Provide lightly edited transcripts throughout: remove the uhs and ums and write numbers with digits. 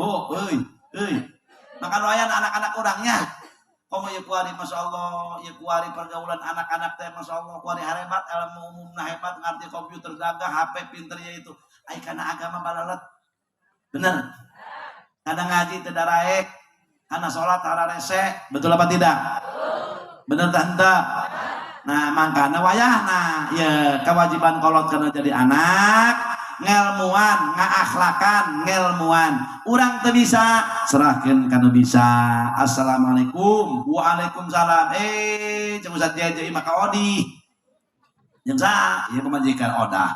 Bu, makan wayan anak-anak orangnya. Komo ya kuari masya Allah, ya kuari pergaulan anak-anak teh masya Allah, kuari hebat, ilmu umumna hebat, ngerti komputer gagah, HP pinternya itu. Ai karena agama balalet, bener. Kadang ngaji tidak raek, karena sholat hara rese, betul apa tidak? Bener tante. Nah makanya wayahna, ya kewajiban kolot karena jadi anak. Ngelmuan, ngakhlakan, ngelmuan. Urang teu bisa, serahkeun kanu bisa. Assalamualaikum, waalaikumsalam. Cek Ustaz Jaya maka odi. Jeung sa, ieu pamajikan odah.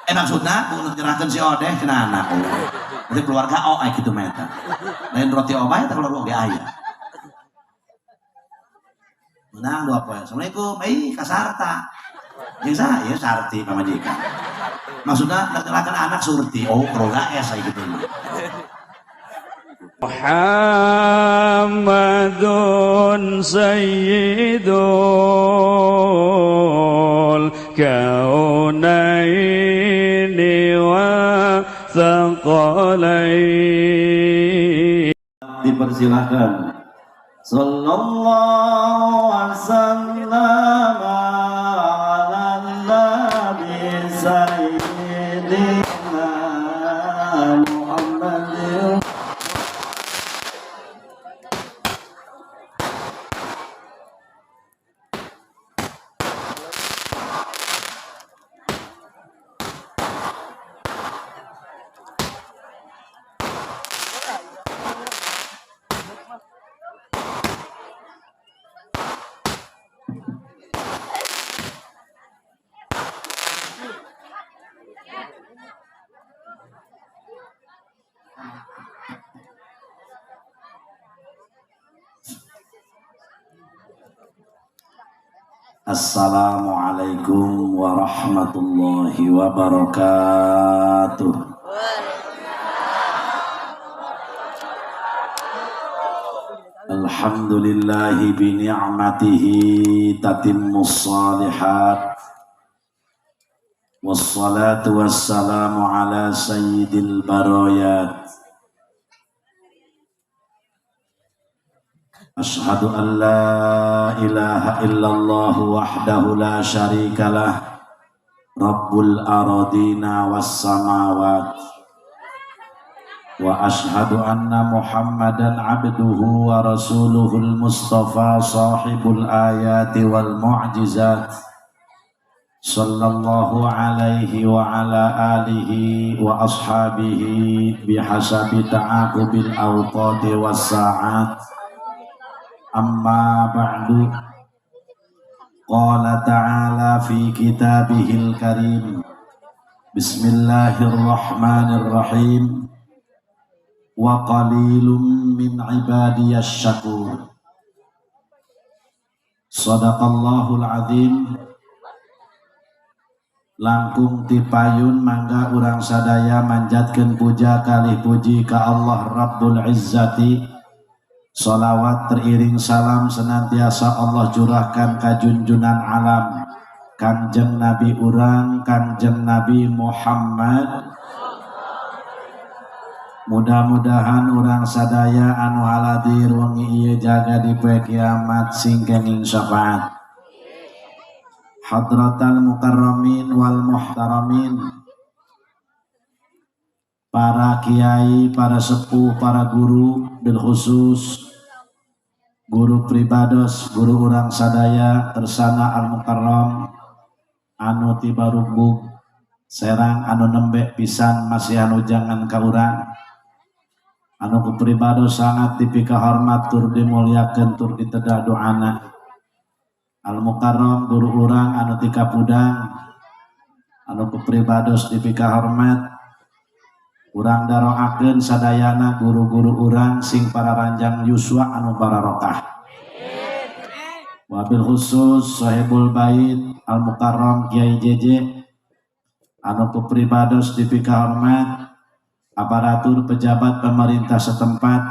Maksudna kudu nyerahkeun si odeh cenah anak. Jadi keluarga o kitu mah eta. Lain roti obah eta keluarga ge aya. Menang 2 poin. Assalamualaikum, kasarta. Jeung sa, ieu sarti pamajikan. Maksudnya laki-laki anak surti, keluarga S gitu. Muhammadun sayyidul kaunaini wa thaqalain. Dipersilakan. Sallallahu alaihi wasallam ala nabi sayyidina Muhammad. Assalamualaikum warahmatullahi wabarakatuh. Alhamdulillahi bi ni'matihi tatimmus shalihat. Wassalatu wassalamu ala sayyidil barayat. Ashhadu an la ilaha illallah wahdahu la syarikalah Rabbul aradina was samawat wa ashhadu anna Muhammadan abduhu wa rasuluhul mustafa sahibul ayati wal mu'jizat sallallahu alaihi wa ala alihi wa ashabihi bihasabi ta'aqubil awqati was sa'at. Amma ba'du. Qala ta'ala fi kitabihil karim. Bismillahirrahmanirrahim. Wa qalilum min ibadiyasy syakur. Shadaqallahul azim. Langkung tipayun mangga urang sadaya manjatkeun puja kalih puji ka Allah Rabbul Izzati. Salawat teriring salam senantiasa Allah curahkan ka junjunan alam Kanjeng Nabi urang, Kanjeng Nabi Muhammad. Mudah-mudahan urang sadaya anu haladir wengi ieu jaga di poe kiamat sing kenging syafaat. Hadratal mukarramin wal muhtaramin, para kiai, para sepuh, para guru, bil khusus guru pribados, guru urang sadaya tersana al mukarram anu tiba rubuk serang anu nembe pisan masih anu jangan ka urang anu ku pribados sangat dipika hormat tur dimuliakeun tur ditedah doana. Al mukarram guru urang anu ti kapudang anu ku pribados dipika hormat. Urang daroakeun sadayana guru-guru urang sing para ranjang yuswa anu barokah. Wabil khusus sahibul bait al mukarram Kiai JJ anu kupribados dipika hormat, aparatur pejabat pemerintah setempat,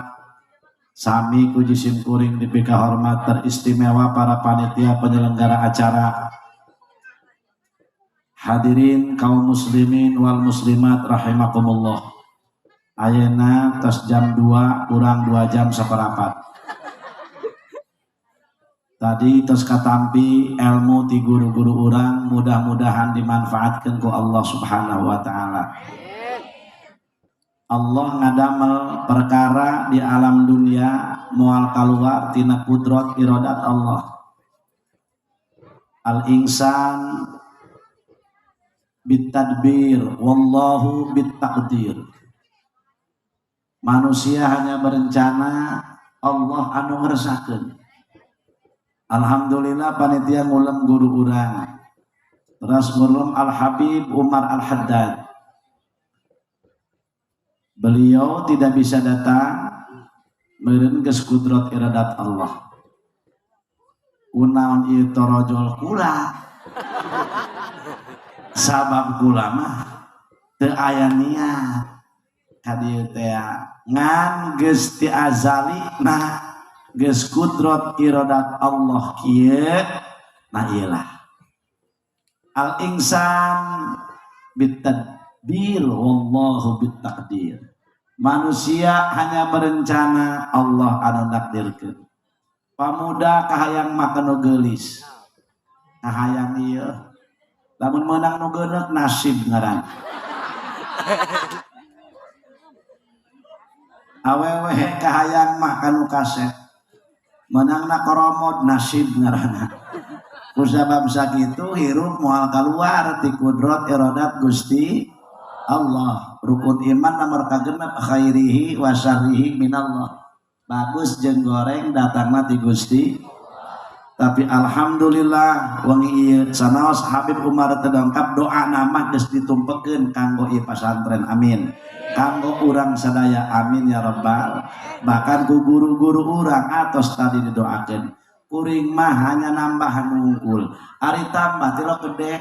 sami puji simkuring dipika hormat teristimewa para panitia penyelenggara acara. Hadirin kaum muslimin wal muslimat rahimakumullah. Ayeuna tos jam 2 kurang 2 jam seperempat. Tadi tos katampi ilmu ti guru-guru urang, mudah-mudahan dimanfaatkan ku Allah Subhanahu wa taala. Allah ngadamel perkara di alam dunia moal kaluar tina kudrat iradat Allah. Al-insan bitadbir wallahu bittaqdir. Manusia hanya berencana, Allah anu ngeresakeun. Alhamdulillah panitia ngulem guru urang. Terus ngulem Al-Habib Umar Al-Haddad. Beliau tidak bisa datang meureun geus kudrat iradat Allah. Unaon ieu torojol kula. Sabab kula mah teu aya niat ka dieu teh ngan geus ti azali nah geus kudrat iradat Allah kieu nah iyalah al-insan bitadbir wallahu bittaqdir. Manusia hanya berencana, Allah anu nakdirkeun. Pamuda kahayang makan nu geulis kahayang ieu lamun meunang nu geuneuk nasib ngaran. Awewe kahayang makan nu kaset menangna koromod nasib ngaranna. Kusabab sakitu hirup moal kaluar ti kudrat iradat Gusti Allah. Rukun iman nomor kagenep khairihi wa syarrihi minallah. Bagus jeung goreng datangna ti Gusti. Tapi alhamdulillah wengi ieu sanaos Habib Umar teu dongkap doa nama geus ditumpekeun kanggo ieu pasantren amin. Kanggo urang sadaya amin ya rabbal. Bahkan ku guru-guru urang atos tadi didoakeun. Kuring mah hanya nambahan unggul. Ari tambah ti lo gede.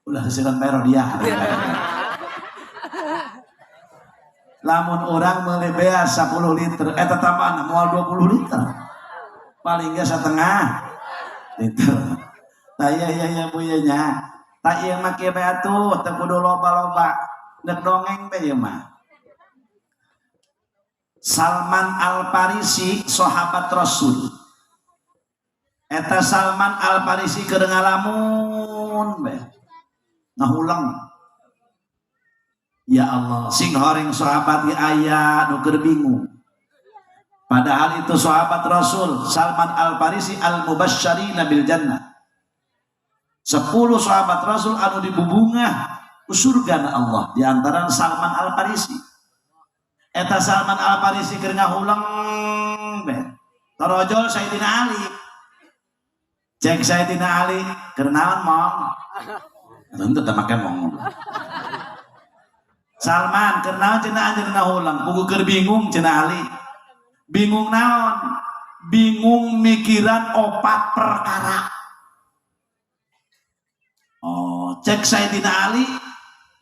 Ulah seukeun bae dia. Lamun orang meuli bea 10 liter eta tambahna moal 20 liter. Paling ge setengah liter. Tah iya bu ieu nya. Tah ieu mah kieu bae atuh teu kudu loba-loba. Deuk dongeng bae ieu mah. Salman Al-Farisi sahabat Rasul. Eta Salman Al-Farisi keur ngalamun bae. Ngahulang. Ya Allah, sing horeng sahabat ge aya nu keur bingung. Padahal itu sahabat Rasul Salman Al-Farisi al-mubasysyirina bil jannah. 10 sahabat Rasul anu dibubungah ku surgana Allah di antara Salman Al-Farisi. Eta Salman Al-Farisi keur ngahulang be. Tarojol Sayyidina Ali. Cek Sayyidina Ali keur naon mong? Tentu teu make mong. Salman keur naon cenah anjeunna ngahulang? Kudu keur bingung cenah Ali. Bingung naon? Bingung mikiran 4 perkara. Oh, cek Sayyidina Ali,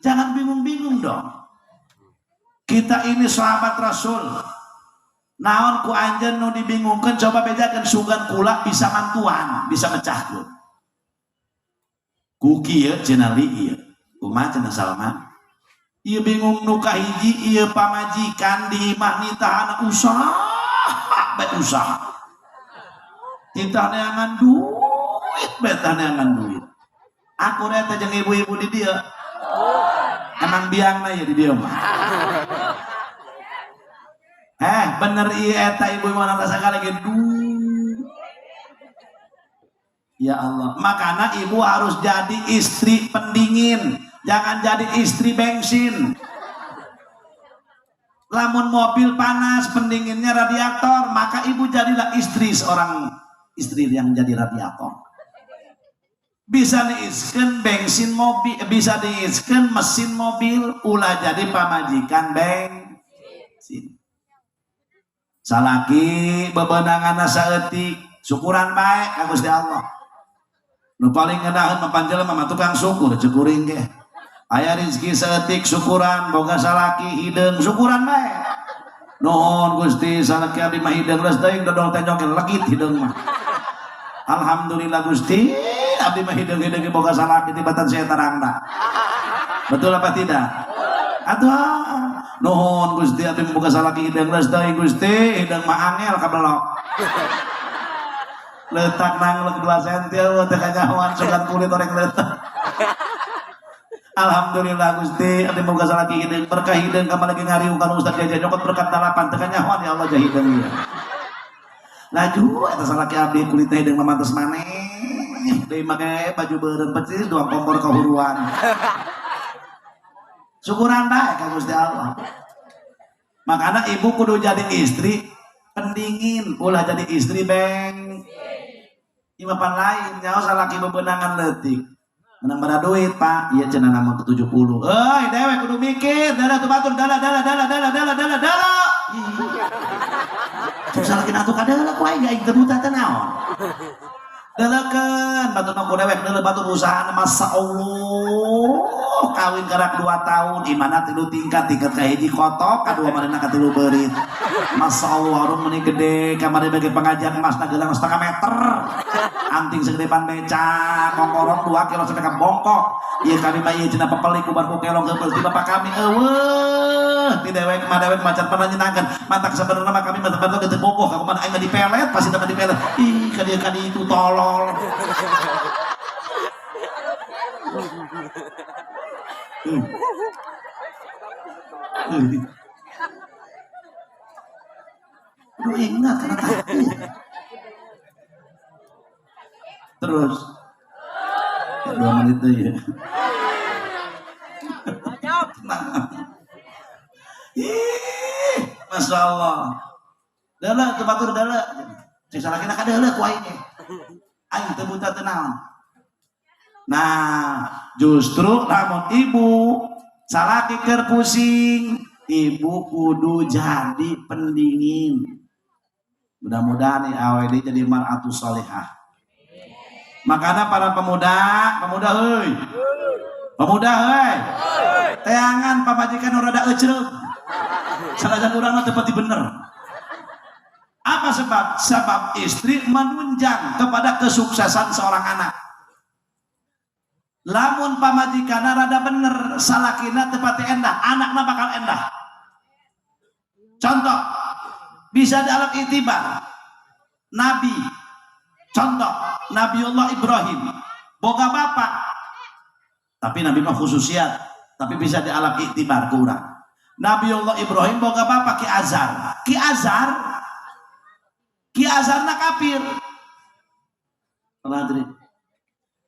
jangan bingung-bingung dong. Kita ini sahabat Rasul. Naon ku anjeun nu dibingungkeun coba bedakeun sugan kula bisa mantuan, bisa mecahkeun. Ku kieu cenah Ali ieu. Kumaha cenah Salman? Ieu bingung nu kahiji ieu pamajikan di imah nitahana usaha bae usaha. Kita neangan duit, beta neangan duit. Aku rete jeung ibu-ibu di dieu. Emang biangna ya di dieu mah. Bener ieu eta ibu mana rasa kalege duit. Ya Allah, makana ibu harus jadi istri pendingin. Jangan jadi istri bensin. Lamun mobil panas pendinginnya radiator, maka ibu jadilah istri seorang istri yang jadi radiator. Bisa diiskeun bensin mobil, bisa diiskeun mesin mobil, ulah jadi pamajikan bensin. Salaki bebenanganna saeutik, syukuran bae ka Gusti Allah. Nu paling ngeunaheun mapanjelema mah tukang syukur ceuk kuring ge. Aya rezeki saeutik syukuran, boga salaki hideung syukuran bae. Nuhun Gusti salaki abdi mah hideung geus teuing dodol teh nyongkel legit hideung mah. Alhamdulillah Gusti, abdi mah hideung-hideung boga salaki tibatan saya terangna. Betul apa tidak? Atuh nuhun Gusti atuh boga salaki hidang geus deui Gusti hidang mah angel kabelok letak nang 2 senti teu kanyahoan sugan kulit orek letak. Alhamdulillah Gusti atuh boga salaki hidang berkah hidang ka lagi ngariung kana Ustaz Jajan nyokot berkat 8 teu kanyahoan ya Allah jahidang ieu. Laju eta salaki abdi kulit hidang mamantos maneh deui make baju beureum pecis doang kompor kahuruan. Syukuran bae ka Gusti Allah. Makanya ibu kudu jadi istri pendingin, ulah jadi istri beng. Imapan lain nyaho salaki bebenangan leutik. Menang pada duit, Pak. Ieu cenah nama ke 70. Euy, dewe kudu mikir, dala teu batur, dala. Cuk salaki atuh kadala ku aing aing teu buta teh naon. Dalekeun batur mangku dewek deuleu batur usaha masa Allah kawin karak 2 tahun imana 3 tingkat ka hiji kotok kadua marina ka 3 beurit masa Allah warung meuni gede kamari bagi pengajian emasna gelang 1,5 meter anting segede ban beca kongkorong 2 kilo sampai ka bongkok ieu kami mah ieu cenah pepelik kubar ku kelong heupeul ti bapak kami eueuh ti dewek mah dewek macan pernah nyenangkeun mantak sabenerna mah kami mah teu teu bogoh ka kumaha aing mah dipelet pasti teu dipelet ih ka dieu itu tolong. Lu ingat karena takut. Terus 2 menit aja. Masya Allah. Dala tebatur dala. Cek salakina kadala ku aing. Aing teu buta teu naon. Nah, justru lamun ibu salaki keur pusing, ibu kudu jadi pendingin. Mudah-mudahan nih awet jadi mar'atus sholihah. Makanya para pemuda heuy. Pemuda heuy. Teangan pamajikan rada ecreug. Sanajan urang mah teu pati bener. Apa sebab? Sebab istri menunjang kepada kesuksesan seorang anak. Lamun pamajikana rada bener, salakina teu pati endah, anakna bakal endah. Contoh, bisa dalam itibar. Nabi, contoh, Nabiullah Ibrahim, boga bapak. Tapi Nabi mah khususiat, tapi bisa di alam itibar kurang. Nabiullah Ibrahim boga bapak Ki Azar. Ki Azarna kafir.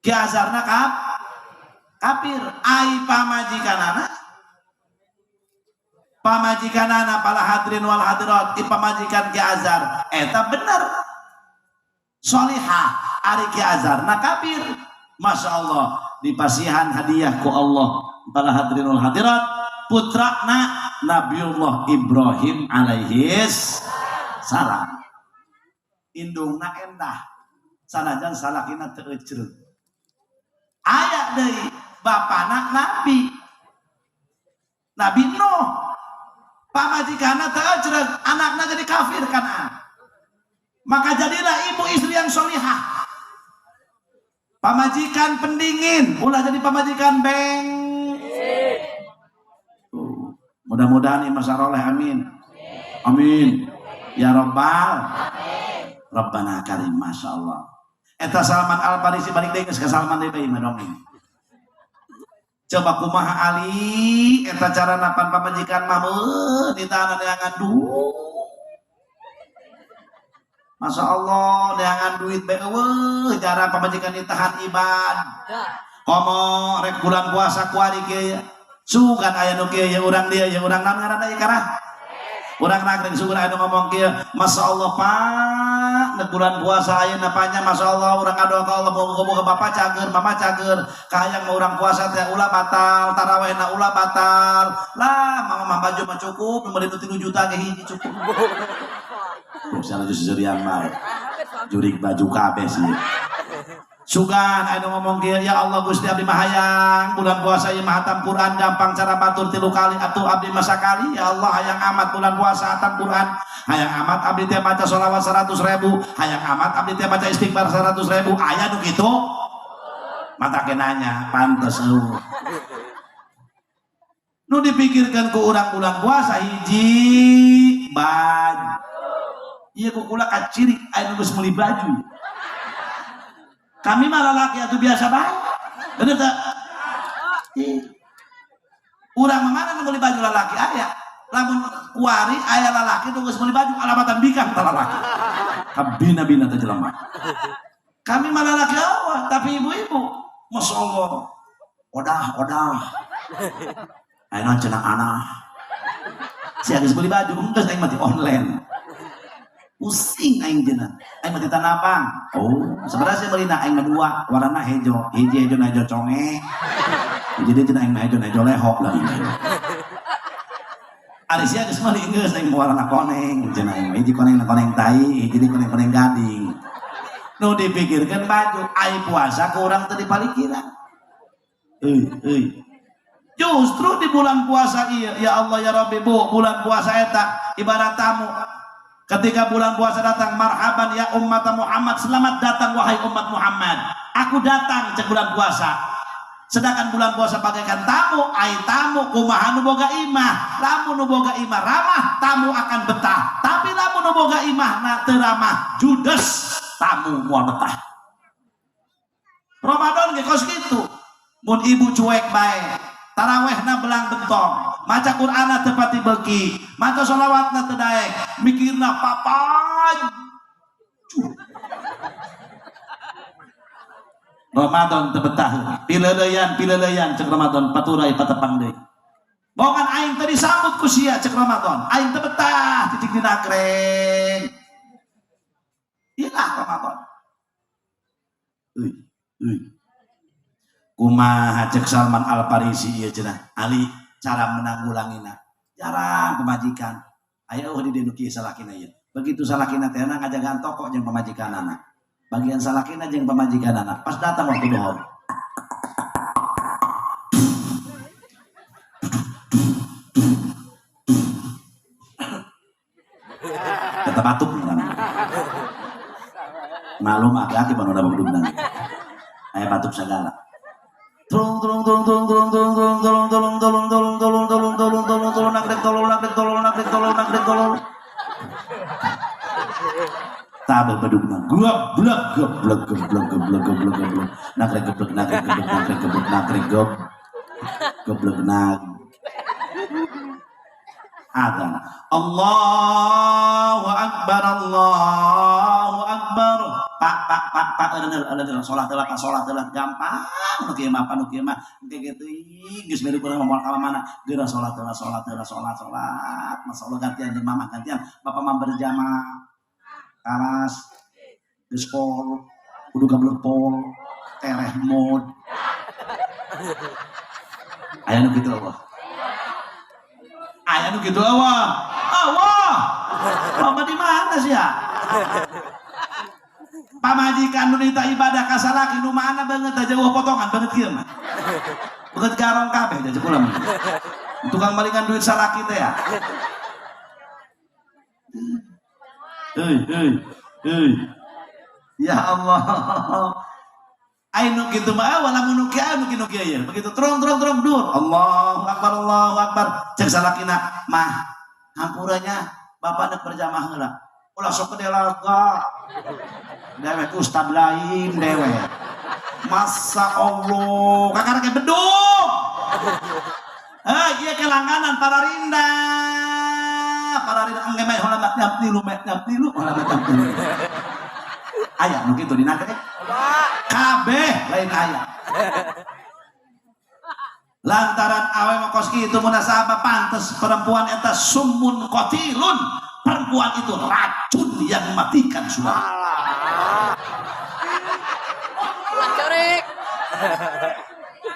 Ki Azarna kafir. Ai pamajikanana pala hadirin wal hadirat pamajikan Ki Azar eta bener sholihah ari Ki Azarna kafir. Masya Allah dipasihan hadiah ku Allah pala hadirin wal hadirat putrana Nabiullah Ibrahim alaihis salam. Indungna endah sanajan salakina teu ecreug. Aya deui bapana Nabi Nuh pamajikanna teu ecreug anakna jadi kafir kan. Maka jadilah ibu istri yang sholihah. Pamajikan pendingin ulah jadi pamajikan beng. Mudah-mudahan ieu masaroleh amin. Amin. Ya Rabbal Rabbana Karim, Masya Allah. Eta Salman Al-Farisi balik deui geus ka Salman deui bae dongeng. Coba kumaha Ali eta cara napan pamajikan mah ditahan neangan duit. Masya Allah neangan duit bae eueuh cara pamajikan ditahan ibadah. Komo rek bulan puasa ku ari kieu sugan aya nu kieu urang dia jeung urang naon ngaranna ieu karah. Urang nagrek sugan aya nu ngomong kieu, Masya Allah Pak, bulan puasa ayeuna panya Masya Allah urang ngadoa ka Allah moga-moga Bapak cager, Mama cager, kahayang mah urang puasa teh ulah batal, tarawehna ulah batal. Lah, mama baju mah cukup, membeli 3 juta ge hiji cukup. Bisa aja sejerian mah. Jurig baju kabeh sih. Sugan anu ngomong kieu ya Allah Gusti abdi mah hayang bulan puasa ieu mah hatam Quran gampang cara batur 3 kali atuh abdi mah sakali ya Allah hayang amat bulan puasa hatam Quran hayang amat abdi teh maca sholawat 100.000 hayang amat abdi teh maca istighfar 100.000 aya nu kitu mata kenanya pantes eueuh Nu dipikirkan ku urang bulan puasa hiji baju. Iya ku kula kaciri aya nu geus meuli baju. Kami mah lalaki atuh biasa bae. Bener tak? Urang mana nu meuli baju lalaki aya. Lamun kuari aya lalaki nu geus meuli baju alamatan bikang tah lalaki. Kabina-bina teh jelema. Kami mah lalaki awal, tapi ibu-ibu masyaallah. Odah. Ayeuna cenah anak. Si geus meuli baju enggeus aing mah online. Pusing aing jeuna. Aing mah tanabang. Oh, sebenarnya saya meulina aing mah dua, warna hejo. Hiji hejo na hejo conge. Jadi cenah aing mah hejo leho lagi. Ari sia geus meuli geus aing warna koneng. Cenah aing hiji koneng tai, hiji koneng gading. Nu dipikirkeun baju, ai puasa ku urang teu dipalikiran. Justru di bulan puasa iya, ya Allah ya Rabbi bu, bulan puasa eta ibarat tamu. Ketika bulan puasa datang, marhaban ya umat Muhammad, selamat datang wahai umat Muhammad. Aku datang cek bulan puasa. Sedangkan bulan puasa bagaikan tamu, ai tamu kumaha nu boga imah. Lamun nu boga imah ramah, tamu akan betah. Tapi lamun nu boga imah na teu ramah, judes tamu moal betah. Ramadan ge kos kitu. Mun ibu cuek bae, tarawehna belang bentong, maca Qur'ana teu pati beuki, maca sholawatna teu daek, mikirna papan. Ramadan teu betah, pileuleyan cek Ramadan paturai patepang deui. Bogan aing teh disambut ku sia cek Ramadan, aing teu betah cicing dina kreng. Ilah Ramadan. Kumaha cek Salman Al Farisi ieu cenah Ali cara menanggulangina jarang pemajikan aya di dieu kieu salakina ieu begitu salakina teh ngajagaan toko jeung pemajikanana bagian salakina jeung pemajikanana pas datang waktu dohor tetep batuk malum hati-hati panu da bagdugna aya batuk segala tolong tabe bedugna geblek adzan Allahu akbar pak ada salat gampang nu kieu mah engke kitu geus mere kurang moal ka mana geura salat masalah gantian jeung mamah gantian bapak mah berjamaah karas geus pol kudu gablek pol tereh mod aya nu kitu Allah mama di mana sih ya pamajikan nu nita ibadah ka salaki nu mana banget aja wah potongan banget kieu mah. Beut garong kabeh aja kula mah. Tukang malingan duit salaki teh ya. Ya Allah. Ai nu kitu mah wala mun nu kieu ya. Begitu terong dur. Allahu akbar. Cek salakina mah hampuranya bapak nek berjamaah heula. Ulah sok gede laga. Dewek ustad lain dewek. Masa Allah kakak kayak beduk. Iya kelangganan para rinda angge mah hola nyap tilu aya nu kitu dina teh kabeh lain aya lantaran awe mah kos kitu munasabah pantes perempuan eta summun qatilun, perempuan itu racun yang mematikan saudara.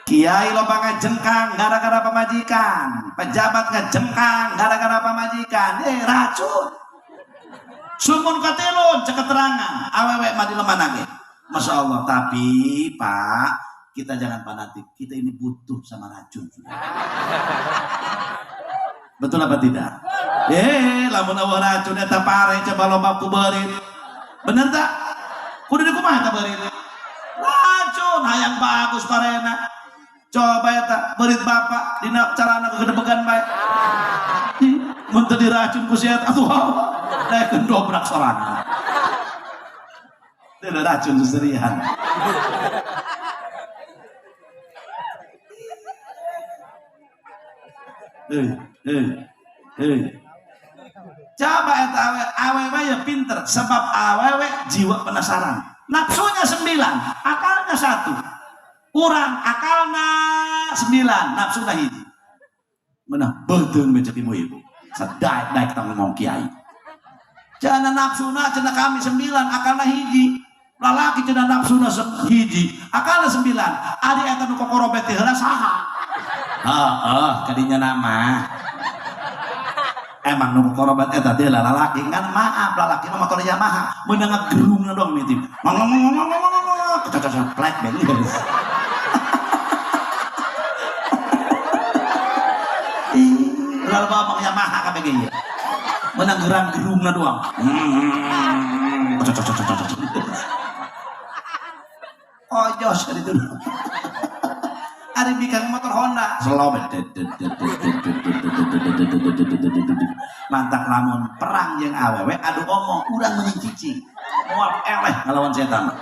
Kiai loba ngajengkang gara-gara pemajikan, pejabat ngajengkang gara-gara pemajikan, racun. Sumun katilun cek keterangan, awewe mah di lemana ge. Masya Allah, tapi Pak, kita jangan fanatik. Kita ini butuh sama racun. Betul apa tidak? Lamun eueuh racun eta pare coba loba kuberit. Bener tak? Kudu dikumaha eta beurit? Racun hayang bagus parena. coba eta beurit bapak dina carana kegedebegan bae mun teu diracun ku si eta atuh daekeun dobrak sorangan teu racun suserian coba eta awewe ya pinter sebab awewe jiwa penasaran nafsunya 9 akalnya 1 kurang akalna 9 nafsunya hiji menah beuteung becek ibu-ibu sadaek-daek tang ngomong kiai cenah nafsuna cenah kami 9 akalna hiji lalaki cenah nafsuna hiji akalna 9 ari eta nu kokorobet teh heula saha kadinya nama emang nu kokorobet eta teh lalaki kan maaf lalaki mah motor Yamaha meunang ngagerungna dong miti cocok plek bener lalu bawa Yamaha KBG ya menang gerang-gerungna doang oh jos itu ari bikang motor Honda selobet mantak lamun perang jeung awewe adu omong urang meuning cicing moal eleh ngalawan setan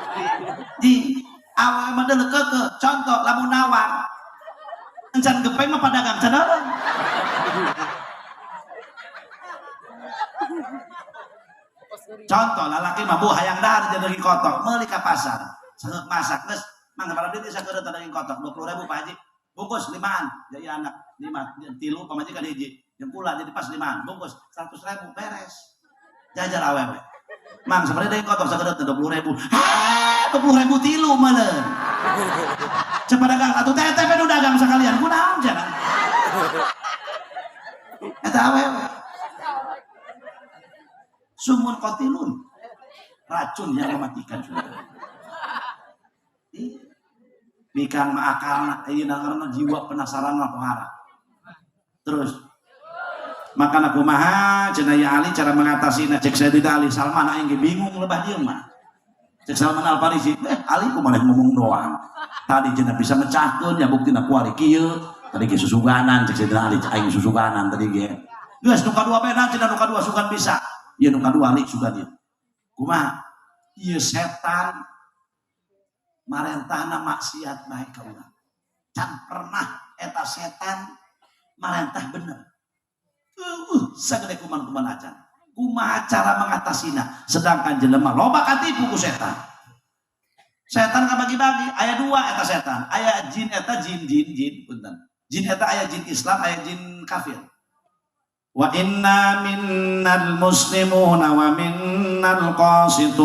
di awewe mah deuleu keukeuh contoh lamun nawar encan gepeng mah padagang cenah contoh lalaki mah bu hayang dahar jeung daging kotok meuli ka pasar sageuk masak geus mangga para duit sakeureuh daging kotok 20.000 Pak Haji bungkus 5an jadi anak 5 3 pamajikan hiji jeung pula jadi pas 5an bungkus 100.000 beres jajar awewe mang sabaraha daging kotok sakeureuh 20.000 20.000 tilu meuleun cepat dagang atuh teh nu dagang sakalian kunaon cenah eta awewe sumun kotilun racun yang mematikan sudah bikang akalna ayeuna ngaranna jiwa penasaran mah pohara terus makana kumaha cenah ya Ali cara mengatasinya cek Sayyidina Ali Salman aing ge bingung lebah dieu mah cek Salman Al Farisi Ali kumaha ngomong doang tadi cenah bisa mecahkeun ya buktina kuari kieu tadi ge susuganan cek Sayyidina Ali aing susuganan tadi ge geus nu kadua bae cenah nu kadua sugan bisa ieu nu kadua Ali sugan ieu kumaha ieu setan marentahna maksiat bae ka urang can pernah eta setan marentah bener sagede kuman-kuman acan kumaha cara mengatasina sedangkan jelema loba katipu ku setan setan kabagi-bagi aya 2 eta setan aya jin eta jin punten jin eta aya jin Islam aya jin kafir wa inna minnal muslimuna wa minnal qasitun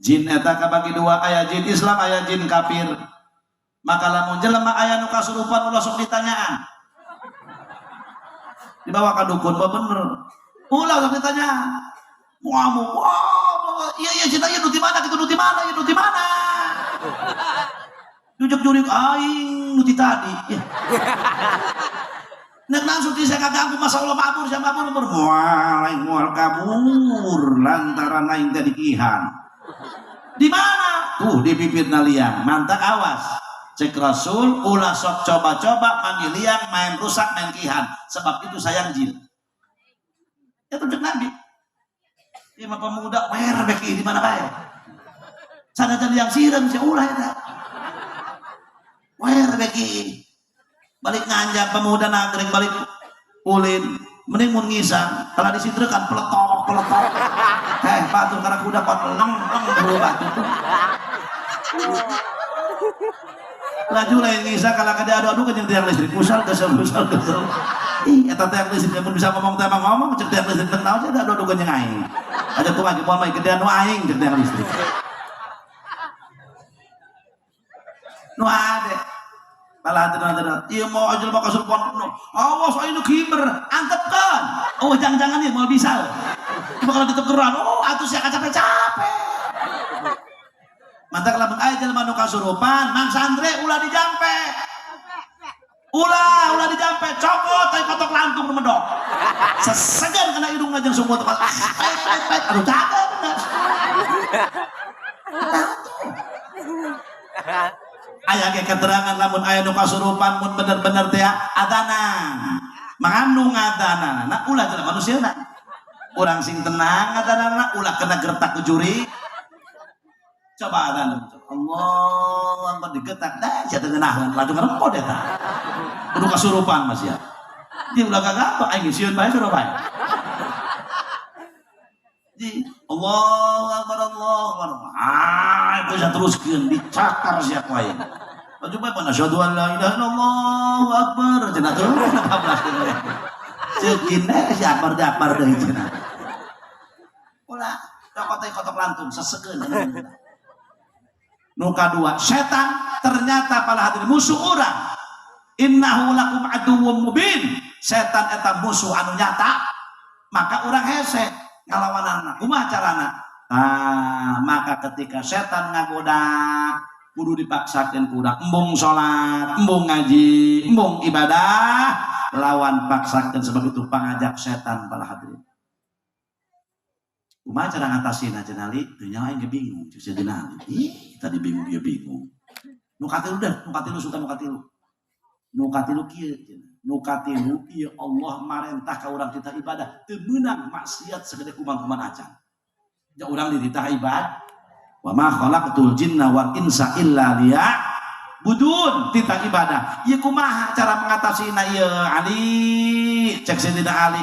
jin eta kabagi 2 aya jin Islam aya jin kafir maka lamun jelema aya nu kasurupan ulah sok ditanyaan dibawa ka dukun mah bener ulah sok ditanyaan muamu iya cina ieu nu di mana kitu nu di mana ieu nu di mana jujug jurig aing nu ti tadi nek langsung saya kaganggu masalah mabur sia mabur moal kabur lantaran aing teh dikihan di mana tuh di bibirna liang mantap awas cek Rasul ulah sok coba-coba manggil liang main rusak main kihan sebab itu sayang jin itu cek Nabi ieu mah pemuda wer beki di mana bae sanajan liang sireum sia ulah eta wer beki balik nganjak pemuda nagreng balik ulin mending mun ngisang kalau disidrekan peletok batur karena kuda pot leng berubah tuh laju lain ngisang kalau kada adu-adu kan yang tiang listrik pusal kesel ih eta tiang listrik pun bisa ngomong cek tiang listrik teu naon ada adu-adu kan yang aing aja tuh lagi moal mah gedean nu aing cek tiang listrik nu ade malah tenan ieu mau ajul mah kasurupan kuno awas ayeuna kiber antepkeun oh jangan-jangan ieu mau bisa kalau diteguran oh atuh sia capek-capek mantap lamun aya jelema nu kasurupan mang santre ulah dijampe ulah dijampe cokot tapi kotok lantung nu medok sesegan kana hidungna jeung sumut aduh cager Aya ge keterangan lamun aya nu kasurupan mun bener-bener teh adana mangandung adana na ulah jalan manusiana urang sing tenang adana ulah kena gertak ku juri coba adana Allah angkat digetak dah sia teu ngeunaheun laju ngarempod eta kudu kasurupan mas ya di ulah kagak aing sieun bae suruh bae di Allah Akbar itu saya teruskeun dicakar sia ku aing coba pan asyhadu an la ilaha illallah akbar cenah teu 14 cekin si akbar deui cenah ulah kotok lantung sesekeun nu kadua setan ternyata pala hadirin musuh urang innahu lakum aduwwum mubin setan eta musuh anu nyata maka urang hese ngalawanana kumaha carana maka ketika setan ngagoda kudu dipaksakeun ku urang embung salat embung ngaji embung ibadah lawan paksakeun sebab itu pangajak setan pala hadirin kumaha cara ngatasina cenah li teu nya aing bingung cuci dina kita dibingung dia bingung nu katilu suka nu katilu kieu nu katilu ieu Allah marentah ka urang kita ibadah teu meunang maksiat sagede kuman-kuman acan ja urang dititah ibadah wa ma khalaqtul jinna wal insa illa liya'budun titah ibadah ieu kumaha cara mengatasina ieu Ali cek Sayyidina Ali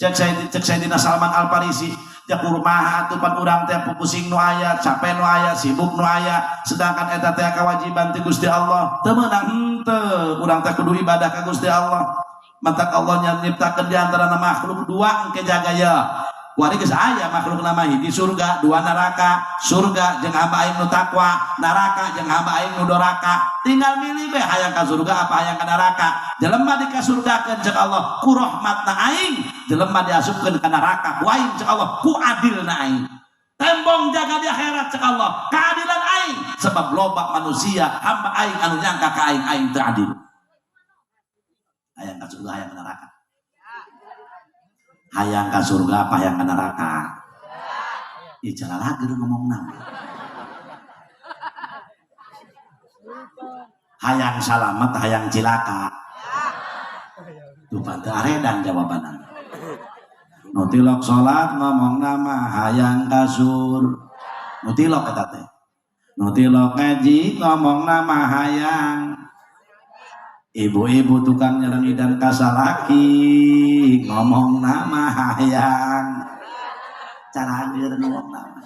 cek Sayyidina Salman Al Farisi ya kumaha atupan urang teh pusing nu aya capek nu aya sibuk nu aya sedangkan eta teh kewajiban ti Gusti Allah teu meunang henteu urang teh kudu ibadah ka Gusti Allah mantak Allah nyiptakeun di antara makhluk dua engke jaga ya kuari geus aya makhluk nama hiji surga dua neraka surga jeung hamba aing nu takwa neraka jeung hamba aing nu doraka tinggal milih bae hayang ka surga apa hayang ka neraka jelema dikasurgakeun jeung Allah ku rahmatna aing jelema diasupkeun ka neraka ku aing jeung Allah ku adilna aing tembong jaga di akhirat jeung Allah keadilan aing sebab loba manusia hamba aing anu nyangka ka aing teu adil hayang ka surga hayang ka neraka hayang ka surga apa hayang ka neraka ieu cara lagi ngomongna hayang salamet hayang cilaka tuh pada aredan jawabanna nu tilok salat ngomongna mah hayang ka sur nu tilok eta teh nu tilok ngaji ngomongna mah hayang ibu-ibu tukang nyelengidan kasalaki ngomong nama hayang cara hadir ngomong nama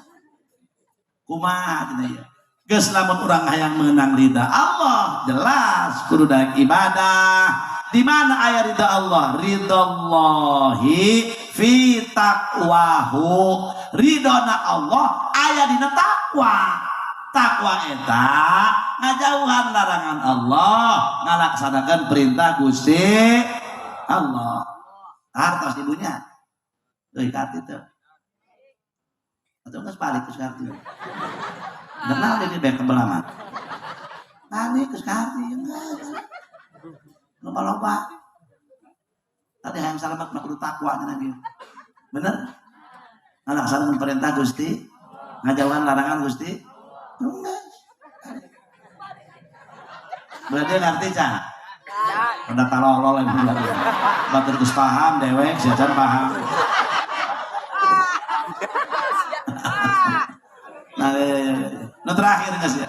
kumaha cenah ieu geus lamun urang hayang meunang ridha Allah jelas kudu daek ibadah di mana aya ridha Allah ridallahi fi taqwahu ridona Allah aya dina takwa takwa eta ngajauhan larangan Allah ngalaksanakan perintah Gusti Allah hartos ibunya euy karti teh atau geus balik geus karti kenal dia bae kebelamat balik geus karti loba-loba tadi hayang salamet mah kudu takwa cenah dia bener ngalaksanakan perintah Gusti ngajauhan larangan Gusti enggak. Berarti ngerti cah? Udah talolol yang bilang. Batur geus paham dewek, siacan paham. Nah, nu terakhir geus ya.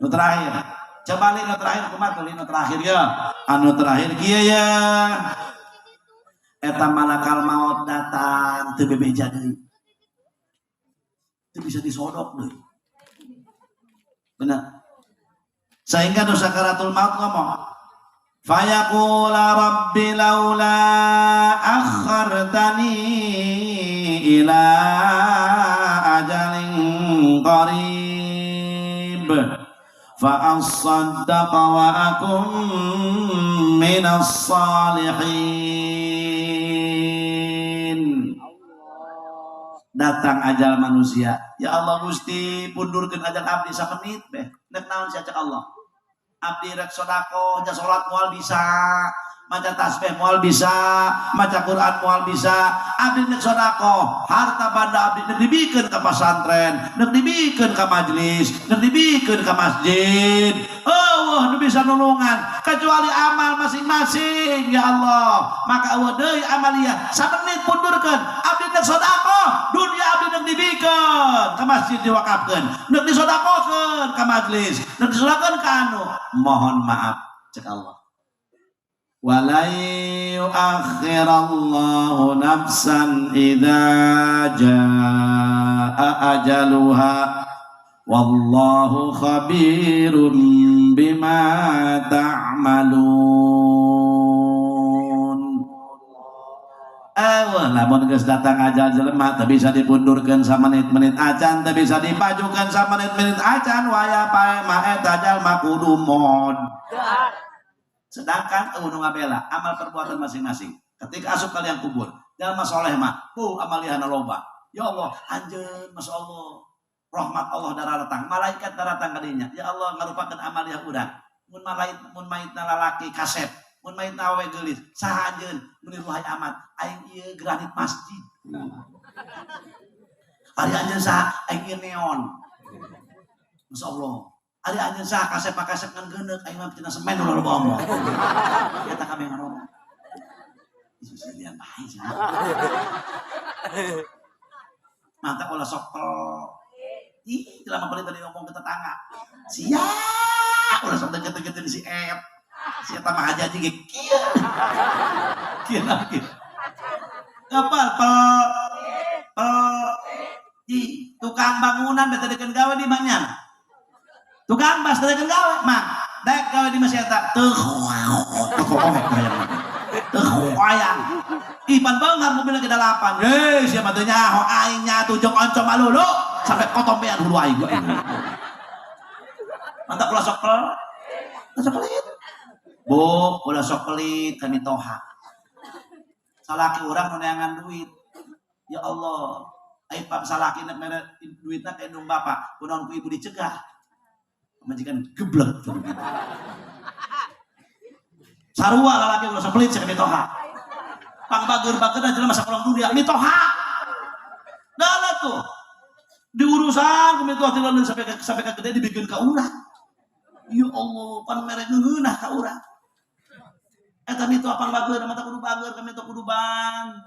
Nu terakhir. Coba li nu terakhir kumaha tuh nu terakhir ya. Anu terakhir kieu ya. Eta malakal maut datang teu bebeja deui. Itu bisa disodok deh. Benar. Sehingga nu sakaratul maut ngomong, fayaqula rabbi laula akhartani ila ajalin qarib fa asaddaqa wa akum minas salihin. Datang ajal manusia ya Allah Gusti pundurkeun ajal abdi samenit beh nek naon sia cek Allah abdi rek sedekah ja salat moal bisa maca tasbih moal bisa, maca Quran moal bisa. Abdi nek sedekah, harta banda abdi nek dibikeun ka pesantren, nek dibikeun ka majelis, nek dibikeun ka masjid. Allah nu bisa nulungan kecuali amal masing-masing ya Allah. Maka eueuh deui amalia sabenit pundurkeun abdi nek sedekah, dunia abdi nek dibikeun ka masjid diwakafkeun, nek disedekahkeun ka majelis, nek disedekahkeun ka anu. Mohon maaf cek Allah. وَلَنْ يُؤَخِّرَ اللَّهُ نَفْسًا إِذَا جَاءَ أَجَلُهَا وَاللَّهُ خَبِيرٌ بِمَا تَعْمَلُونَ. Lamun geus datang ajal jelema teu bisa dipundurkeun samenit-menit acan, teu bisa dipajukeun samenit-menit acan, waya pae mah eta jalma kudu mod. Sedangkan nu ngabela amal perbuatan masing-masing. Ketika asup kalian kubur, jalma soleh mah, amalihana loba. Ya Allah, anjeun masya Allah, rahmat Allah datang, malaikat datang kadinya. Ya Allah, ngarupakeun amaliyah urang. Mun mayitna lalaki kasep, mun mayitna awewe geulis, saha anjeun mun ruhay amat, aing ieu granit masjid. Ari anjeun saha, aing ieu neon. Masya Allah. Ari anjeun saha kasep-kasep ngan geuneuk aing mah tina semen ulah loba omong. Eta kami ngomong. Isu silian bae sih. Mantap ulah sok ih, lama kali tadi ngomong ke tetangga. Sia, ulah sok deket-deketin si Ep. Si eta mah aja ge kieu. Kieu lagi. Kapal tukang bangunan beta deukeun gawe di manyan. Tukang bas teu gawe mah daek gawe di masjid eta teu wayang ipan beungar mobil lagi dalapan sia mah teu nyaho aing nya tuh jeung oncom alulu sampai kotombean hulu aing mantap ulah sok pelit bu ulah sok pelit kami toha salaki urang nu neangan duit ya Allah ai pap salaki nek mere duitna ka indung bapak kunaon ku ibu dicegah majikan geblek sarua lalaki ulah sapelit cek mitoha pang bager-bager jelema sakolong dunia mitoha dalah tuh diurusan ku mitoha tiluan sampai ka gede dibikeun ka urang ya Allah pan mere ngeunah ka urang eta mitoha pang bager mata kudu bager ka mitoha kudu bang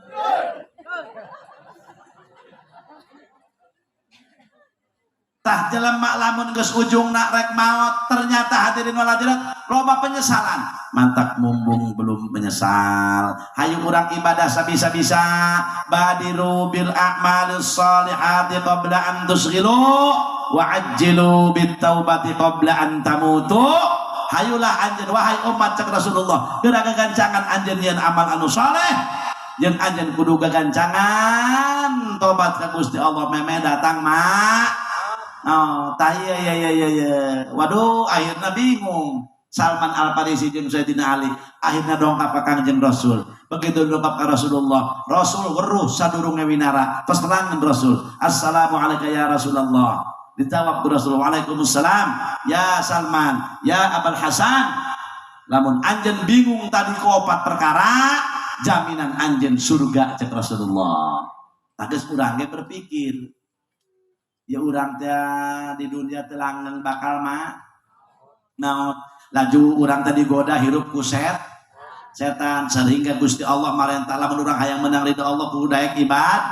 tah jelema lamun geus ujungna rek maot ternyata hadirin wal hadirat loba penyesalan mantak mumbung belum menyesal hayu urang ibadah sabisa-bisa badiru bil a'malis sholihati qabla an tusghilu wa ajjilu bit taubati qabla an tamutu hayulah anjeun wahai umat cek Rasulullah geura gagancangan anjeun yen amal anu saleh yen anjeun kudu gagancangan tobat ka Gusti Allah meme datang mak. Oh, ya. Waduh, akhirnya bingung. Salman Al-Farisi jeung Sayyidina Ali akhirnya dongkap ka Kangjeng Rasul. Begitu dongkap ka Rasulullah, Rasul weruh sadurunge winara, terus terangan Rasul, "Assalamualaikum ya Rasulullah." Dijawab ku Rasul, "Waalaikumsalam ya Salman, ya Abul Hasan." Lamun anjeun bingung tadi ku opat perkara, jaminan anjeun surga cek Rasulullah. Tages urang ge berpikir ya urang teh di dunia teh langgeng bakal mah naon laju urang teh digoda hirup ku setan sehingga Gusti Allah marentah lamun urang hayang menang ridho Allah kudu daek ibad.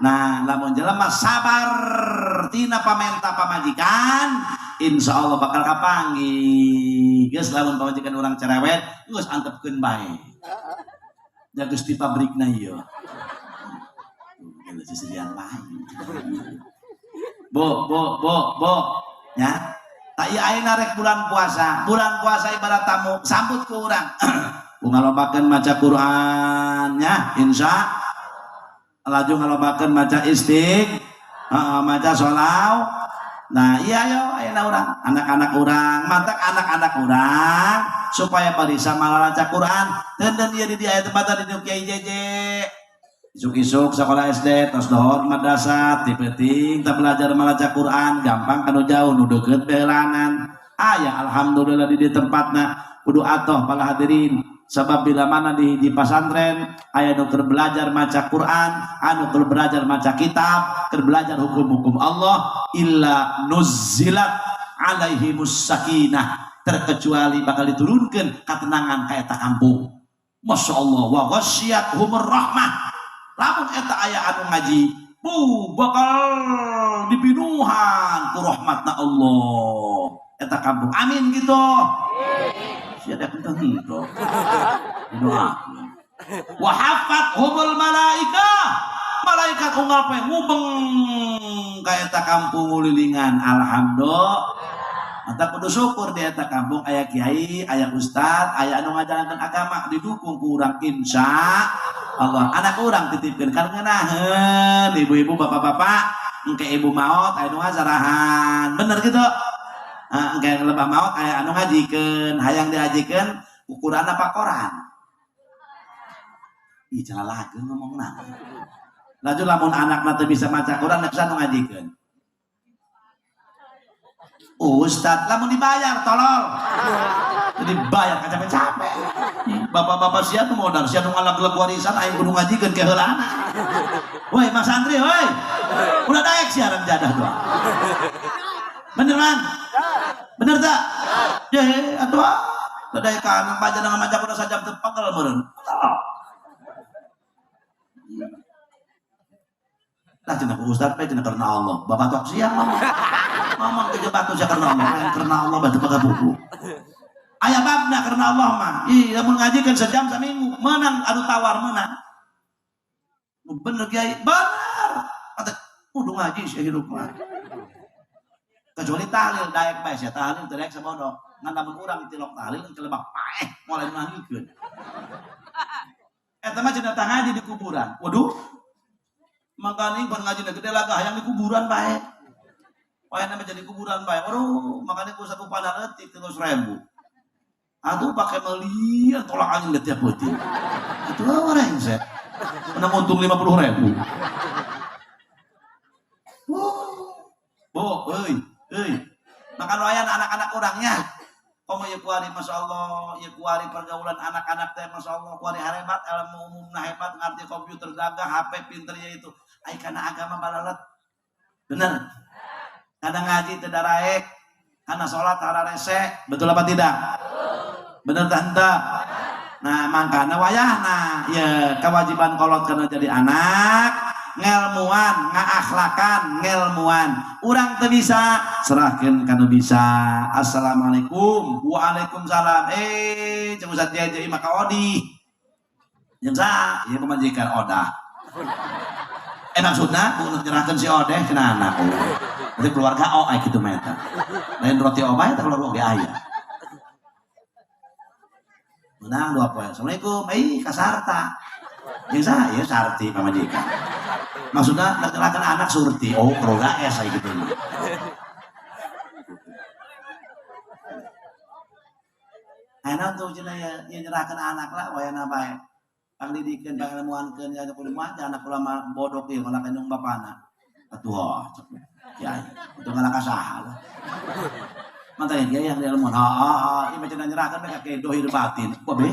Nah lamun jelema sabar tina pamenta pamajikan insyaallah bakal kapanggih geus lamun pamajikan urang cerewet geus antepkeun bae da geus di pabrikna ieu geus sedian lain Bo, ya. Tak iya ayeuna rek bulan puasa ibarat tamu sambut ke urang. Ngalobakeun maca Quran nya, insya laju ngalobakeun maca maca sholawat. Nah, iya yo ayeuna urang, anak-anak urang, mantak anak-anak urang supaya barisa malaca Quran. Teunteu ieu di aya tempatan di Kiai Jeje. Isuk-isuk sekolah SD tos dohor madrasah tipeting tak belajar maca Quran gampang kanu jauh nu deukeut belanan aya alhamdulillah di tempatna kudu atoh para hadirin Sebab bila mana di pesantren aya nu keur belajar maca Quran, anu keur belajar maca kitab, keur belajar hukum-hukum Allah, illa nuzzilat alaihimus sakinah, terkecuali bakal diturunkeun ketenangan ka eta kampung. Masya Allah, wa ghasyiyatuhumur rahmah. Lamun eta aya anu ngaji, bakal dipinuhan ku rahmatna Allah eta kampung. Amin gitu. Siapa yang tentu doa. Wahafat humul malaika, malaikat unggal pe ngubeng ka eta kampung ulilingan. Alhamdulillah, mata kudu syukur di eta kampung aya kiai, aya ustad, aya anu ngajarankeun agama didukung ku urang insya Allah. Anak urang titipkeun kan ngeunaheun ibu-ibu bapak-bapak engke ibu maot aya nu ngajarahan. Bener gitu. Engke lebah maot aya anu ngajikeun, hayang diajikeun ukuran apa koran. Ih calalageun ngomongna. Laju lamun anakna teu bisa maca Quran nek anu ngajikeun. Ustad lamun dibayar tolol. Dibayar capek-capek. Bapak-bapak sia nu modal, sia nu ngalag-leg warisan aing kudu ngajikeun ke heulana. Woi Mas Andri, woi. Udah daek sia areng jadah doang. Bener man? Bener tak? Ya, atuh tadai ka baca dengan maca kuda sajam teu pegel meureun. Lah cenah ku ustaz pe cenah karena Allah. Bapak tok siang ngomong ke batu sia karena Allah, karena Allah batu pakai buku. Aya babna karena Allah mah. Ih, lamun ngajikeun sejam saminggu, menang adu tawar menang. Bener Kiai, bener. Kata kudu ngaji sia hidup mah. Kecuali tahlil daek bae sia tahlil teu daek sabodo ngan lamun urang tilok tahlil ke lebak paeh mulai nangikeun eta mah cenah ngaji di kuburan. Waduh makanya pan ngaji gede lagah hayang di kuburan bae wayana mah jadi kuburan bae. Waduh makanya ku satu pada leutik 300.000 atuh pake melian tolak angin tiap peuting atuh orang set menang untung 50.000. Makan wayan anak-anak orangnya. Komo ya kuari masya Allah, ya kuari pergaulan anak-anak teh masya Allah, kuari hebat, ilmu umumna hebat, ngerti komputer gagah, HP pinternya itu. Ai kana agama balalet. Bener. Kadang ngaji teu daraek, kana salat hara rese, betul apa tidak? Bener tante. Nah, mangkana wayahna, ya kewajiban kolot kana jadi anak. Ngelmuan, ngaakhlakan, ngelmuan. Urang teu bisa, serahkeun kanu bisa. Assalamualaikum, waalaikumsalam. Cek Ustaz Jeje maka odi. Jeung sa, ieu pamajikan odah. Maksudna kudu nyerahkeun si odeh cenah anak. Berarti keluarga aya kitu mah eta. Lain roti obah eta keluarga ge aya. Menang 2 poe. Assalamualaikum, kasarta. Jeung sa, ieu sarti pamajikan. Maksudnya laki-laki anak surti, oh keluarga es kayak gitu. Enak tuh cina ya nyerahkan anak lah, wayana bae. Pangdidikan, pangilmuankan, ya ada kuliah anak ulama bodoh ya, kalau kandung bapana. Atuh, ya itu nggak kasah lah. Mantan dia yang dia ilmuan, ini macam nyerahkan mereka kayak dohir batin, kok be?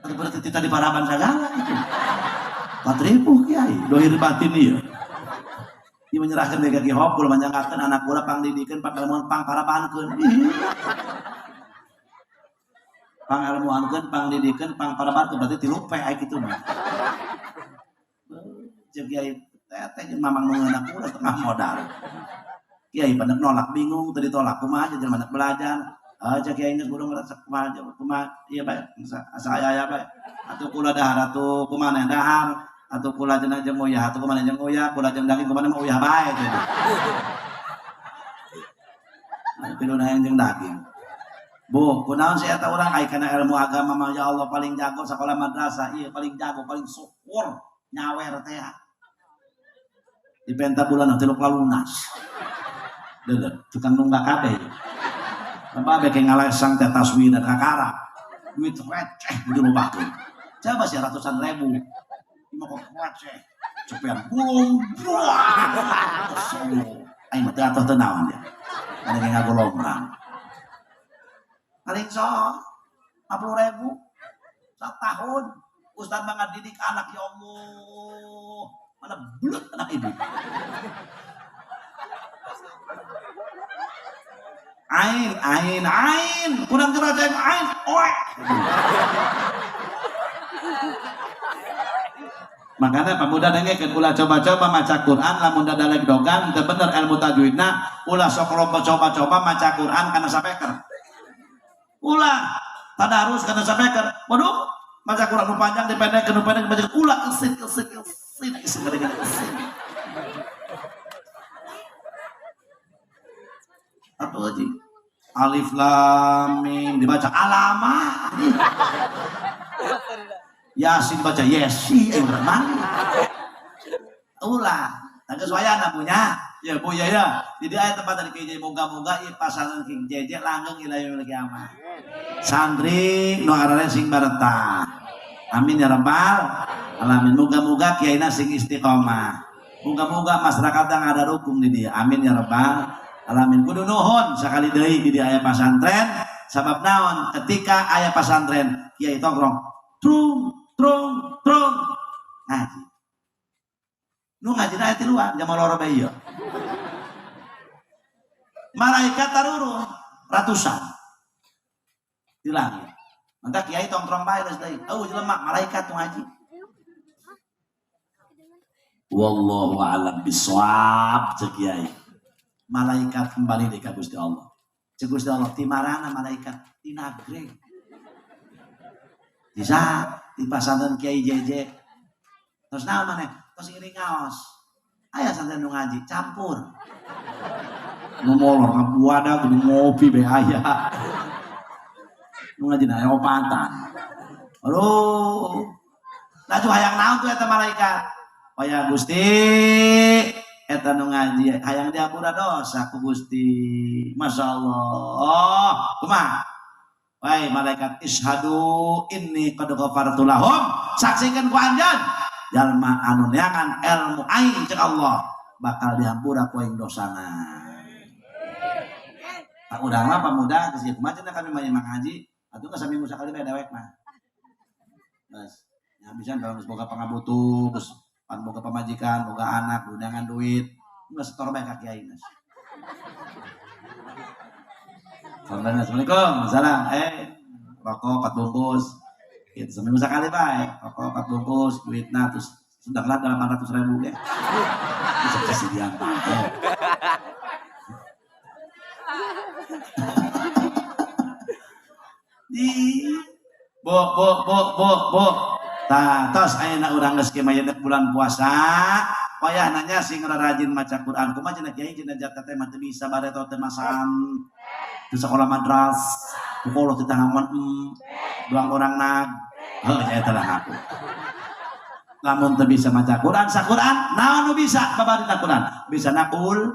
Atau berarti kita di paraban segala itu. 4.000 Kiai, dohir batin ieu. Ieu menyerahkeun deui ka Ki Hopul manjangkeun anak kula pangdidikeun pangalmuan pangparabankeun. Pangalmuankeun pangdidikeun pangparabankeun berarti 3 pe aya kitu mah. Jeung Kiai teteh jeung mamang nu anak kula tengah modal. Kiai pandek nolak bingung teu ditolak kumaha jeung maneh belajar. Aja Kiai geus burung ngerasa kumaha ieu bae asa aya bae. Atuh kula dahar atuh kumaha dahar. Atau kula cenah jeung uyah atuh kumaha jeung uyah, kula jeung daging kumaha mah uyah bae cenah. Anu piluna jeung daging. Bu, kunaon sih eta urang ai kana ilmu agama mah ya Allah paling jago sakola madrasah, ieu paling jago, paling syukur nyawer teh. Di penta bulan teh lunas. Deuleuh, tukang nunggak kabeh. Apa beke ngalesang teh taswir dan kakara. Duit receh kudu lobakeun. Coba sih ratusan ribu. Mau kok receh. Cepean gulung. Aing mah teu atuh teu naon ya. Ada yang ngagolombrang. Paling so 50.000 tahun Ustaz banget didik anak ya Allah mana bulat anak ibu ain kurang jelas ain makanya pemuda dengekeun ulah coba-coba maca Quran lamun dadalek dogan teu bener ilmu tajwidna ulah sok loba coba-coba maca Quran kana sapeker ulah tadarus kana sapeker waduh maca Quran nu panjang dipendekkeun baca ulah esit apa aja alif lam mim dibaca alama Yasin baca Yesi mana ulah tangga soayana punya ya bu ya jadi ayat tempat dari KJ moga-moga ieu pasangan King JJ langgeng ila yaumil kiamah santri nu arane sing bareta amin ya rabbal alamin moga-moga kiaina sing istiqomah moga-moga masyarakat yang ada hukum di dia amin ya rabbal alamin kudu nuhun sakali deui di aya pasantren sabab naon ketika aya pasantren kiai tongkrong trung ngaji nu ngaji na ti luar jam loro bae ieu malaikat tarurun ratusan di langit mantap kiai tongkrong bae geus deui jelema malaikat nu ngaji wallahu a'lam bissawab cek kiai malaikat kembali deui ka Gusti Allah cek Gusti Allah ti marana malaikat ti nagreg bisa di pasantren Kiai JJ terus naon maneh terus iri ngaos aya santren nu ngaji campur nu molor ngabuada kudu ngopi be aya nu ngaji na opatan aduh laju hayang naon tuh eta malaikat waya Gusti eta nu ngaji hayang diampura dosa ku Gusti masyaallah kumaha wahai malaikat ishadu inni qad ghafartu lahum saksikan ku anjeun jalma anu neangan ilmu aing cek Allah bakal dihampura ku aing dosana tak urang mah pamuda geus kieu kumaha kami mah ngaji atuh ka saminggu sakali bae dewek mah geus nya bisa dalam boga pangabutuh geus pan boga pamajikan boga anak undangan duit geus setor bae ka kiai geus Assalamualaikum, salam. Rokok 4 bungkus. Itu seminggu sekali baik. Rokok 4 bungkus, duitnya terus sudahlah 800.000 ya. Bisa kasih dia. Di bo. Tah, tos ayeuna urang geus kieu bulan puasa. Payah nanya sing rajin maca Quran. Kumaha cenah kiai cenah jatah teh mah teu bisa bareto teh masang di sekolah madras pukul di tangan doang orang nag saya telah aku namun tak bisa maca Quran saquran naon nu bisa babarina Quran bisa nakul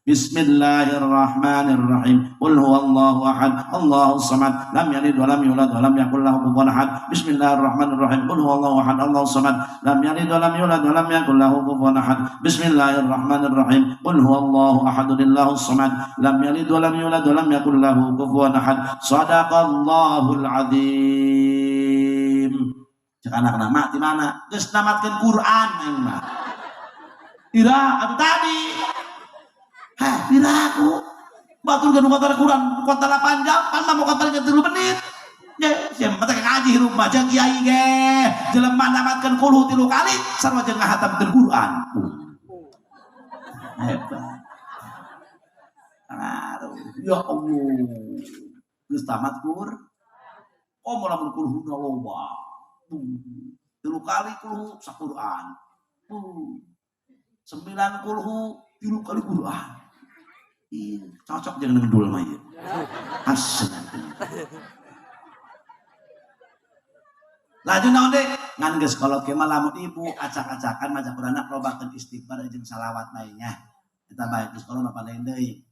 Bismillahirrahmanirrahim qul huwallahu ahad Allahus samad lam yalid wa lam yulad wa lam yakul lahu kufuwan ahad Bismillahirrahmanirrahim qul huwallahu ahad Allahus samad lam yalid wa lam yulad wa lam yakul lahu kufuwan ahad Bismillahirrahmanirrahim qul huwallahu ahad Allahus samad lam yalid wa lam yulad wa lam yakul lahu kufuwan ahad Shadaqallahul azim cek anak-anak mak di mana geus namatkeun Quran yang mah ira atuh tadi piraku batul ganu kontar Quran kontar 8 jam kan mau kontarnya 3 menit ya siapa teh ngaji rumah jeung kiai ge jelema namatkeun kulhu 3 kali sarua jeung ngahatamkeun Quran hebat aduh ya Allah geus tamat Qur mau lamun kulhu loba 3 kali kulhu saquran 9 kulhu 3 kali Quran cocok jangan ngedul mah ieu. Asna. Laju naon deui? Ngan geus kolot ge mah lamun ibu acak-acakan maca Qur'an lobakeun istighfar jeung salawat bae nya. Eta bae geus kolot mah paling deui.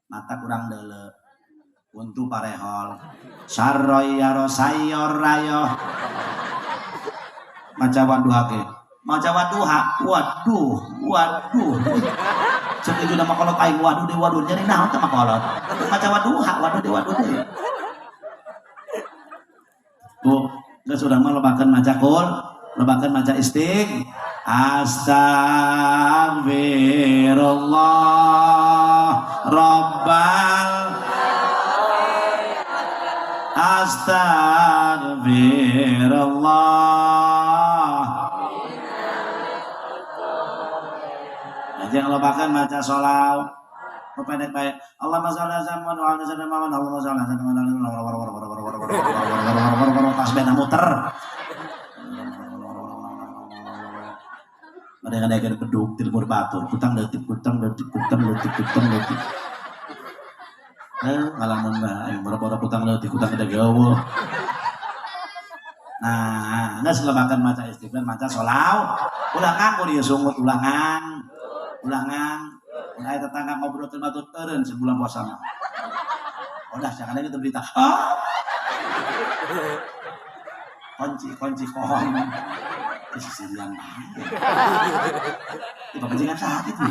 Mata kurang deuleu. Untu parehol. Sarroyaro sayor rayo. Maca waduha ge. Maca waduha. Waduh. Cek itu nama kolot aing waduh jadi naon teh kolot. Maca waduha waduh deui. Bu, Geus urang mah lobakeun maca qul, lobakeun maca Astagfirullah Rabbal Astagfirullah. Jangan lupakan baca sholawat. Pendek baik. Allahumma sholli ala Muhammad wa ala ali Muhammad. Allahumma sholli ala Muhammad. Tasbih muter. Ada beduk tilmur batur, kutang leutik. Ngalamun mah boro-boro kutang leutik, kutang gede gaeuh. Nah, geus lebakan maca istighfar, maca sholawat. Ulangan ku dieu sungut ulangan. Udah tetangga ngobrol terbatut eureun sebulan puasa mah. Udah jangan lagi berita. Kunci pohon. Sisirian. Itu bajingan sakit nih.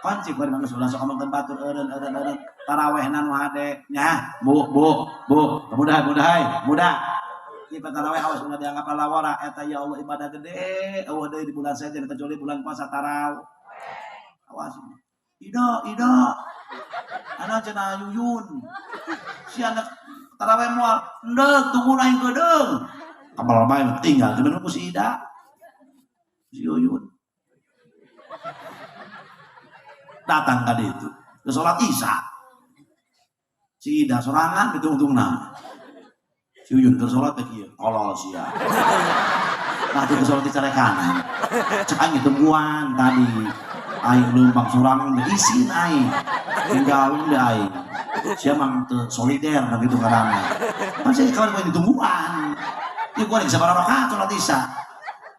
Kunci bari mangga ulah sok ngomongkeun batur eureun. Tarawehna nu hade nya. Bu. Mudah. Di taraweh awas ulah dianggap lawara eta ya Allah ibadah gede. Eueuh deui di bulan Saja kecuali bulan puasa tarawih. Awas. Ida. Ana cenah Yuyun. Si anak taraweh moal endeuh tunggu aing geudeung. Kapal bae tinggal cuman ku si Ida. Si Yuyun. Datang ka ditu. Ke salat Isya. Si Ida sorangan ditung-tungna. Si Yuyun ke salat teh kieu, kolol sia. Nah, ke salat di cara kanan. Cek aing tungguan tadi. Aing leumpang sorangan isin aing. Tinggalin deh aing. Sia mang teu solider gitu karana. Masih kawan poe ditungguan. Ieu gua geus sabaraha rakaat salat Isya.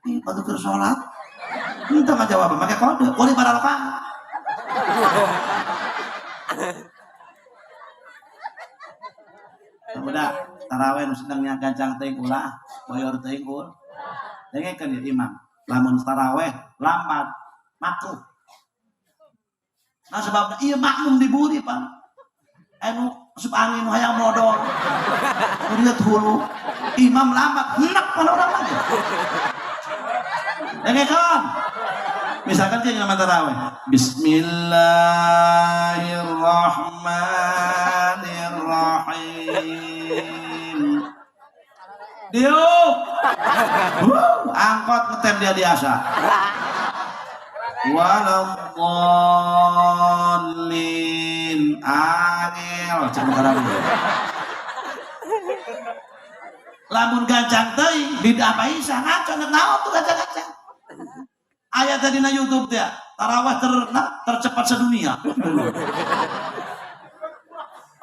Ih, padu keur salat. Minta mah jawaban make kode. Boleh pada rakaat. Udah tarawih nu sedang nya gancang teuing ulah, boyor teuing ul. Dengekeun ieu imam. Lamun tarawih lambat makruh. Nah sebabna ieu makmum diburi Pak. Anu sup angin hayang modal. Lihat hulu. Imam lambat hendak pada orang lagi. Dengekeun. Misalkan dia ngamal tarawih. Bismillahirrahmanirrahim. Diuk. Angkot ngetem dia biasa. Waladdallin angel cenah tarawih. Lamun gancang teuing bida apa isa ngaco naon tuh gancang-gancang. Ayat tadi na YouTube dia, tarawih tercepat sedunia.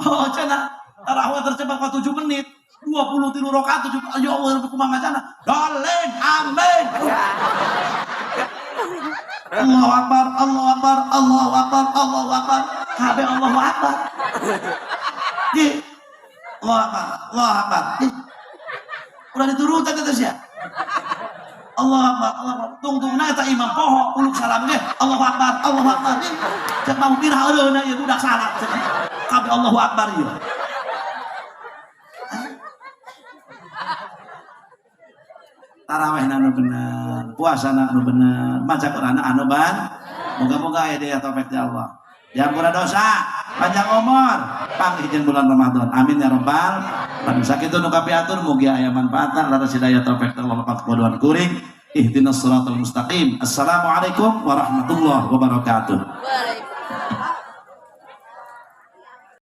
Oh, cina tarawih tercepat 7 menit, 23 rakaat 7. Ya Allah, kumaha macana? Dalin, amin. Allahu Akbar, Allahu Akbar, Allahu Akbar, Allahu Akbar. Habe Allahu Akbar. Di Allahu Akbar, Allahu Akbar. Udah diturutan kata sia. Allah Akbar, Allah Akbar. Tungtungna eta imam poho uluk salam ge. Allahu Akbar, Allahu Akbar. Cek mau pirah eureuna ieu budak salat. Kabeh Allahu Akbar ieu. Tarawihna anu bener, puasana anu bener, maca Qur'an anu ban. Moga-moga aya daya taufik ti Allah. Diampura dosa, panjang umur, panggih bulan Ramadan. Amin ya rabbal alamin. Sakitu nu kapiatur mugi aya manfaatna laras hidayah taufik Allah pakuduan kuring. Ihdinas siratal mustaqim. Assalamualaikum warahmatullahi wabarakatuh.